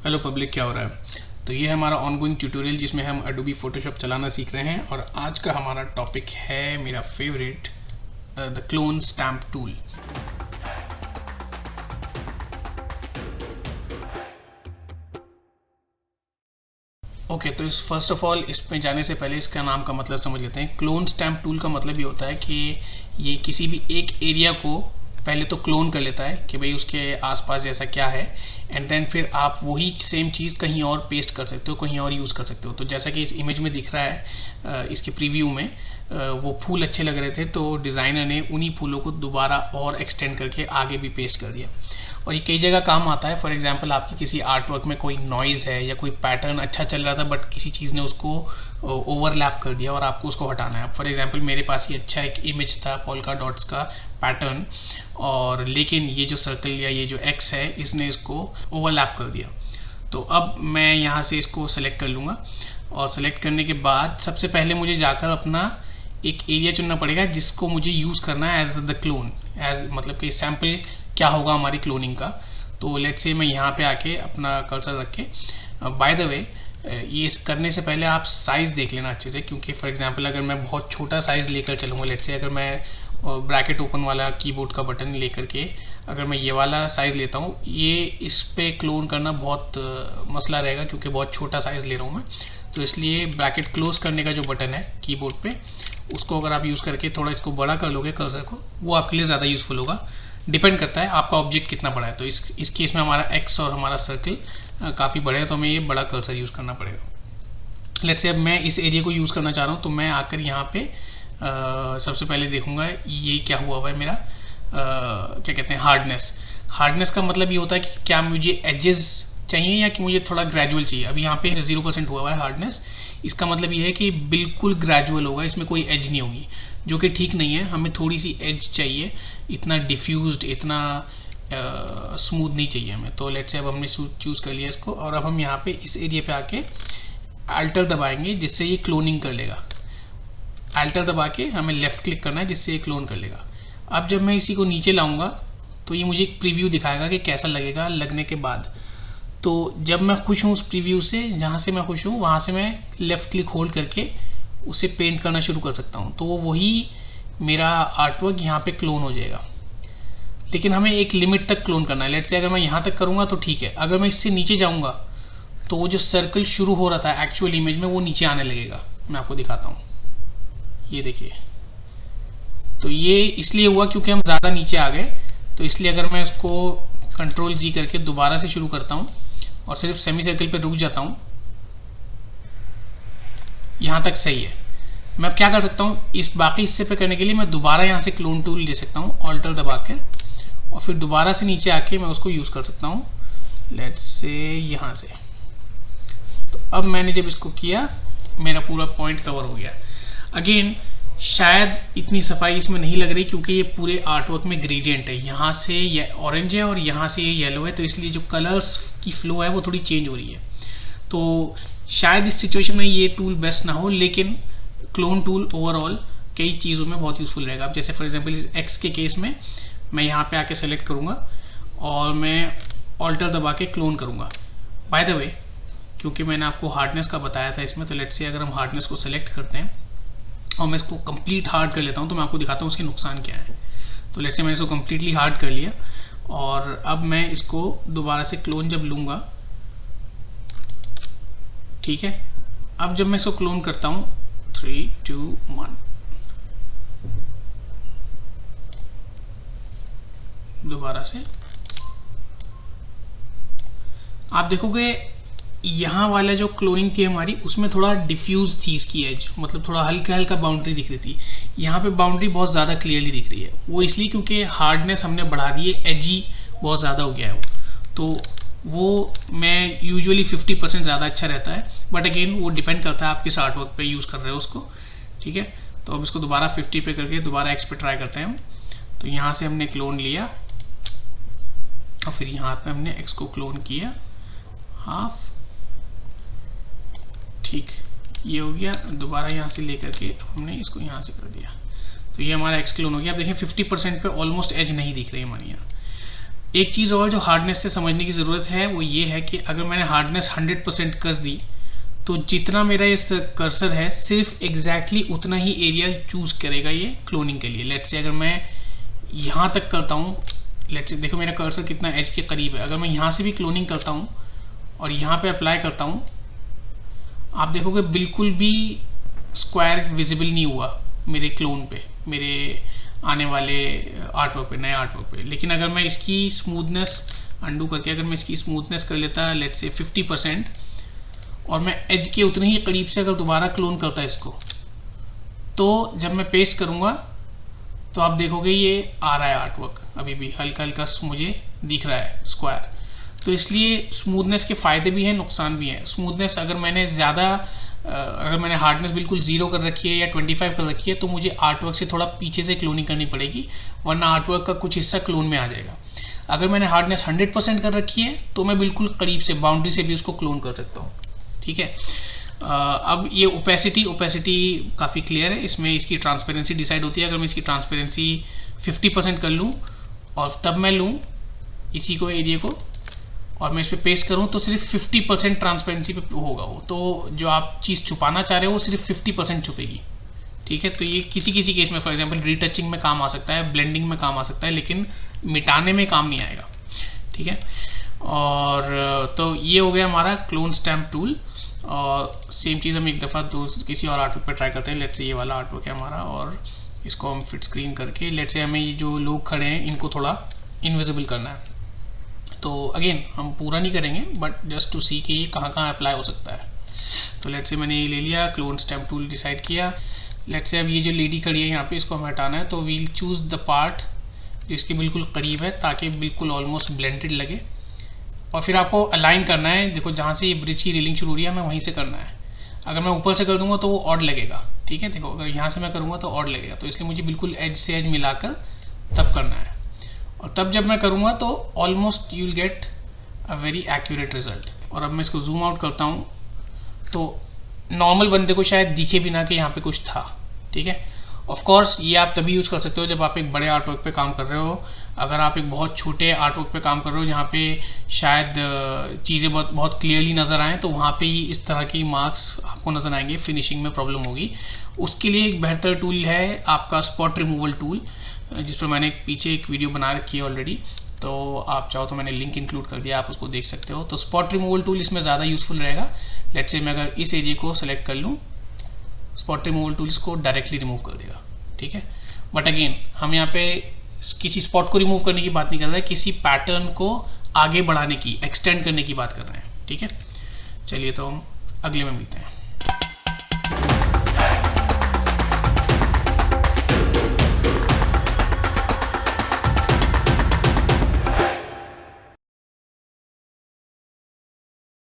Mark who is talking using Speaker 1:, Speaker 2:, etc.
Speaker 1: Hello public, क्या हो रहा है। तो ये है हमारा ऑनगोइंग ट्यूटोरियल जिसमें हम एडोबी फोटोशॉप चलाना सीख रहे हैं और आज का हमारा टॉपिक है मेरा favourite, the clone stamp tool. Okay, तो इस फर्स्ट ऑफ ऑल इसमें जाने से पहले इसका नाम का मतलब समझ लेते हैं। क्लोन स्टैम्प टूल का मतलब ये होता है कि ये किसी भी एक एरिया को पहले तो क्लोन कर लेता है कि भाई उसके आसपास जैसा क्या है, एंड देन फिर आप वही सेम चीज़ कहीं और पेस्ट कर सकते हो, कहीं और यूज़ कर सकते हो। तो जैसा कि इस इमेज में दिख रहा है, इसके प्रीव्यू में वो फूल अच्छे लग रहे थे तो डिज़ाइनर ने उन्हीं फूलों को दोबारा और एक्सटेंड करके आगे भी पेस्ट कर दिया। और ये कई जगह काम आता है। फॉर एग्जांपल, आपकी किसी आर्ट वर्क में कोई नॉइज़ है या कोई पैटर्न अच्छा चल रहा था बट किसी चीज़ ने उसको ओवरलैप कर दिया और आपको उसको हटाना है। फॉर एग्जांपल, मेरे पास ये अच्छा एक इमेज था पोल्का डॉट्स का पैटर्न, और लेकिन ये जो सर्कल या ये जो एक्स है इसने इसको ओवरलैप कर दिया। तो अब मैं यहाँ से इसको सेलेक्ट कर लूँगा और सेलेक्ट करने के बाद सबसे पहले मुझे जाकर अपना एक एरिया चुनना पड़ेगा जिसको मुझे यूज़ करना है एज द क्लोन, एज मतलब कि सैम्पल क्या होगा हमारी क्लोनिंग का। तो लेट्स से मैं यहाँ पे आके अपना कर्सर रख के, बाय द वे ये करने से पहले आप साइज़ देख लेना अच्छे से, क्योंकि फॉर एग्जांपल अगर मैं बहुत छोटा साइज़ लेकर चलूँगा, लेट्स से अगर मैं ब्रैकेट ओपन वाला कीबोर्ड का बटन लेकर के अगर मैं ये वाला साइज़ लेता हूँ, ये इस पे क्लोन करना बहुत मसला रहेगा क्योंकि बहुत छोटा साइज़ ले रहा हूँ मैं। तो इसलिए ब्रैकेट क्लोज करने का जो बटन है कीबोर्ड पे, उसको अगर आप यूज़ करके थोड़ा इसको बड़ा कर लोगे कर्सर को, वो आपके लिए ज़्यादा यूज़फुल होगा। डिपेंड करता है आपका ऑब्जेक्ट कितना बड़ा है। तो इस केस में हमारा एक्स और हमारा सर्कल काफ़ी बड़े हैं तो हमें ये बड़ा कर्सर यूज़ करना पड़ेगा। लेट्स से अब मैं इस एरिया को यूज़ करना चाह रहा हूँ, तो मैं आकर यहाँ पे सबसे पहले देखूंगा ये क्या हुआ है मेरा, क्या कहते हैं, हार्डनेस का मतलब ये होता है कि क्या मुझे एजेस चाहिए या कि मुझे थोड़ा ग्रेजुअल चाहिए। अभी यहाँ पे 0% हुआ है हार्डनेस, इसका मतलब ये है कि बिल्कुल ग्रेजुअल होगा, इसमें कोई एज नहीं होगी, जो कि ठीक नहीं है। हमें थोड़ी सी एज चाहिए, इतना डिफ्यूज्ड, इतना स्मूथ नहीं चाहिए हमें। तो लेट्स से अब हमने चूज़ कर लिया इसको, और अब हम यहाँ पे इस एरिया पे आके अल्टर दबाएंगे जिससे ये क्लोनिंग कर लेगा। अल्टर दबा के हमें लेफ्ट क्लिक करना है जिससे ये क्लोन कर लेगा। अब जब मैं इसी को नीचे लाऊंगा तो ये मुझे एक प्रीव्यू दिखाएगा कि कैसा लगेगा लगने के बाद। तो जब मैं खुश हूँ उस प्रीव्यू से, जहाँ से मैं खुश हूँ वहाँ से मैं लेफ़्ट क्लिक होल्ड करके उसे पेंट करना शुरू कर सकता हूँ। तो वो वही मेरा आर्टवर्क यहाँ पे क्लोन हो जाएगा, लेकिन हमें एक लिमिट तक क्लोन करना है। लेट्स से अगर मैं यहाँ तक करूँगा तो ठीक है, अगर मैं इससे नीचे जाऊँगा तो वो जो सर्कल शुरू हो रहा था एक्चुअल इमेज में वो नीचे आने लगेगा। मैं आपको दिखाता हूँ, ये देखिए। तो ये इसलिए हुआ क्योंकि हम ज़्यादा नीचे आ गए। तो इसलिए अगर मैं इसको कंट्रोल जी करके दोबारा से शुरू करता हूँ और सिर्फ सेमी सर्कल पे रुक जाता हूँ, यहाँ तक सही है। मैं अब क्या कर सकता हूँ, इस बाकी हिस्से पे करने के लिए मैं दोबारा यहाँ से क्लोन टूल ले सकता हूँ, ऑल्टर दबा के, और फिर दोबारा से नीचे आके मैं उसको यूज़ कर सकता हूँ, लेट्स से यहाँ से। तो अब मैंने जब इसको किया मेरा पूरा पॉइंट कवर हो गया। अगेन शायद इतनी सफाई इसमें नहीं लग रही क्योंकि ये पूरे आर्टवर्क में ग्रेडियंट है, यहाँ से ये ऑरेंज है और यहाँ से ये येलो है, तो इसलिए जो कलर्स की फ्लो है वो थोड़ी चेंज हो रही है। तो शायद इस सिचुएशन में ये टूल बेस्ट ना हो, लेकिन क्लोन टूल ओवरऑल कई चीज़ों में बहुत यूज़फुल रहेगा। अब जैसे फॉर एग्जांपल इस एक्स के केस में मैं यहाँ पे आके सेलेक्ट करूँगा और मैं ऑल्टर दबा के क्लोन करूँगा। बाय द वे, क्योंकि मैंने आपको हार्डनेस का बताया था इसमें, तो लेट्स से अगर हम हार्डनेस को सेलेक्ट करते हैं और मैं इसको कंप्लीट हार्ड कर लेता हूँ तो मैं आपको दिखाता हूँ उसके नुकसान क्या है। तो लेट्स से मैंने इसको कंप्लीटली हार्ड कर लिया और अब मैं इसको दोबारा से क्लोन जब लूँगा, ठीक है। अब जब मैं इसको क्लोन करता हूँ 3, 2, 1, दोबारा से आप देखोगे यहाँ वाला जो क्लोनिंग थी हमारी उसमें थोड़ा डिफ्यूज थी इसकी एज, मतलब थोड़ा हल्का हल्का बाउंड्री दिख रही थी। यहाँ पे बाउंड्री बहुत ज़्यादा क्लियरली दिख रही है, वो इसलिए क्योंकि हार्डनेस हमने बढ़ा दी है, एजी बहुत ज़्यादा हो गया है वो। तो वो मैं यूजुअली 50% ज़्यादा अच्छा रहता है, बट अगेन वो डिपेंड करता है आप किस आर्टवर्क पे यूज़ कर रहे हो उसको, ठीक है। तो अब इसको दोबारा 50 पे करके दोबारा एक्स पे ट्राई करते हैं हम। तो यहाँ से हमने क्लोन लिया और फिर यहाँ पे हमने एक्स को क्लोन किया हाफ, ठीक, ये हो गया। दोबारा यहाँ से लेकर के हमने इसको यहाँ से कर दिया, तो ये हमारा एक्स क्लोन हो गया। अब देखिए 50% पे ऑलमोस्ट एज नहीं दिख रही हमारी यहाँ। एक चीज़ और जो हार्डनेस से समझने की ज़रूरत है वो ये है कि अगर मैंने हार्डनेस 100% कर दी तो जितना मेरा इस कर्सर है सिर्फ एग्जैक्टली उतना ही एरिया चूज करेगा ये क्लोनिंग के लिए। लेट्स से अगर मैं यहाँ तक करता हूँ, लेट्स से देखो मेरा कर्सर कितना एज के करीब है, अगर मैं यहाँ से भी क्लोनिंग करता हूँ और यहाँ पे अप्लाई करता हूँ, आप देखोगे बिल्कुल भी स्क्वायर विजिबल नहीं हुआ मेरे क्लोन पे, मेरे आने वाले आर्टवर्क पे, नए आर्टवर्क पे। लेकिन अगर मैं इसकी स्मूथनेस अंडू करके अगर मैं इसकी स्मूथनेस कर लेता लेट्स से 50% और मैं एज के उतने ही करीब से अगर दोबारा क्लोन करता है इसको, तो जब मैं पेस्ट करूँगा तो आप देखोगे ये आ रहा है आर्टवर्क, अभी भी हल्का हल्का मुझे दिख रहा है स्क्वायर। तो इसलिए स्मूथनेस के फ़ायदे भी हैं, नुकसान भी हैं। स्मूथनेस अगर मैंने ज़्यादा अगर मैंने हार्डनेस बिल्कुल 0 कर रखी है या 25 कर रखी है तो मुझे आर्टवर्क से थोड़ा पीछे से क्लोनिंग करनी पड़ेगी, वरना आर्टवर्क का कुछ हिस्सा क्लोन में आ जाएगा। अगर मैंने हार्डनेस 100% कर रखी है तो मैं बिल्कुल करीब से बाउंड्री से भी उसको क्लोन कर सकता हूँ। ठीक है, अब ये ओपेसिटी काफ़ी क्लियर है, इसमें इसकी ट्रांसपेरेंसी डिसाइड होती है। अगर मैं इसकी ट्रांसपेरेंसी 50% कर लूँ और तब मैं लूँ इसी को एरिया को और मैं इस पर पेस्ट करूँ तो सिर्फ 50% ट्रांसपेरेंसी पे होगा वो, तो जो आप चीज़ छुपाना चाह रहे हो वो सिर्फ 50% छुपेगी। ठीक है, तो ये किसी किसी केस में फॉर एग्जांपल रीटचिंग में काम आ सकता है, ब्लेंडिंग में काम आ सकता है, लेकिन मिटाने में काम नहीं आएगा। ठीक है, और तो ये हो गया हमारा क्लोन स्टैम्प टूल। और सेम चीज़ हम एक दफ़ा किसी और आर्टवर्क पे ट्राई करते हैं। लेट्स से ये वाला आर्टवर्क है हमारा और इसको हम फिट स्क्रीन करके लेट्स से हमें ये जो लोग खड़े हैं इनको थोड़ा इनविजिबल करना है। तो अगेन हम पूरा नहीं करेंगे बट जस्ट टू सी कि ये कहाँ कहाँ अप्लाई हो सकता है। तो लेट्स से मैंने ये ले लिया, क्लोन स्टैम्प टूल डिसाइड किया। लेट्स से अब ये जो लेडी खड़ी है यहाँ पे इसको हमें हटाना है, तो वील चूज़ द पार्ट जो इसके बिल्कुल करीब है ताकि बिल्कुल ऑलमोस्ट ब्लेंडेड लगे। और फिर आपको अलाइन करना है, देखो जहाँ से ये ब्रिज की रीलिंग शुरू हो रही है हमें वहीं से करना है। अगर मैं ऊपर से कर दूंगा तो वो ऑड लगेगा। ठीक है, देखो अगर यहाँ से मैं करूँगा तो ऑड लगेगा, तो इसलिए मुझे बिल्कुल एज से एज मिलाकर तब करना है। और तब जब मैं करूँगा तो almost you will get a very accurate result. और अब मैं इसको जूम आउट करता हूँ तो नॉर्मल बंदे को शायद दिखे भी ना कि यहाँ पे कुछ था। ठीक है, ऑफ कोर्स ये आप तभी यूज़ कर सकते हो जब आप एक बड़े आर्टवर्क पे काम कर रहे हो। अगर आप एक बहुत छोटे आर्टवर्क पे काम कर रहे हो जहाँ पे शायद चीज़ें बहुत क्लियरली नज़र आएँ, तो वहाँ पे ही इस तरह की मार्क्स आपको नज़र आएंगे, फिनिशिंग में प्रॉब्लम होगी। उसके लिए एक बेहतर टूल है आपका स्पॉट रिमूवल टूल, जिस पर मैंने पीछे एक वीडियो बना रखी है ऑलरेडी, तो आप चाहो तो मैंने लिंक इंक्लूड कर दिया, आप उसको देख सकते हो। तो स्पॉट रिमूवल टूल इसमें ज़्यादा यूज़फुल रहेगा। लेट्स से मैं अगर इस एरिया को सेलेक्ट कर लूँ, स्पॉट रिमूवल टूल इसको डायरेक्टली रिमूव कर देगा। ठीक है, बट अगेन हम यहाँ पे किसी स्पॉट को रिमूव करने की बात नहीं कर रहे हैं, किसी पैटर्न को आगे बढ़ाने की, एक्सटेंड करने की बात कर रहे हैं। ठीक है, चलिए तो हम अगले में मिलते हैं।